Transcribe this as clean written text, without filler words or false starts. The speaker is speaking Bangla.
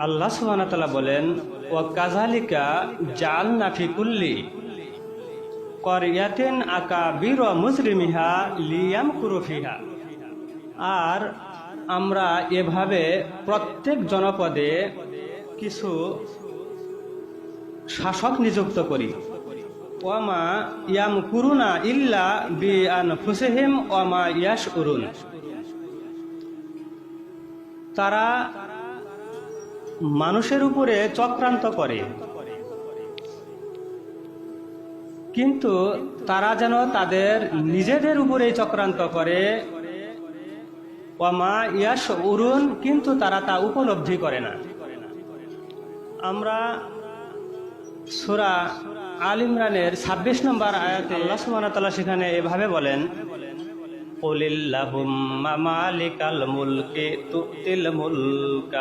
আল্লাহ সুবহানাহু ওয়া তাআলা বলেন, ওয়া কাযালিকা জাআলনা ফি কুল্লি ক্বরিয়াতিন আকাবিরা মুজরিমিহা লিয়ামকুরু ফিহা। আর আমরা এভাবে প্রত্যেক জনপদে কিছু শাসক নিযুক্ত করি। ওয়ামা ইয়ামকুরুনা ইল্লা বিআনফুসিহিম ওয়ামা ইয়াশউরুন। তারা মানুষের উপরে চক্রান্ত করে, কিন্তু তারা যেন তাদের নিজেদের উপরেই চক্রান্ত করে। ওয়ামা ইয়াশউরুন, কিন্তু তারা তা উপলব্ধি করে না। আমরা সূরা আল ইমরানের ২৬ নম্বর আয়াতে আল্লাহ সুবহানাহু ওয়া তাআলা সেখানে এভাবে বলেন, কুলিল্লাহুম্মা মালিকাল মুলকি তুতিল মুলকা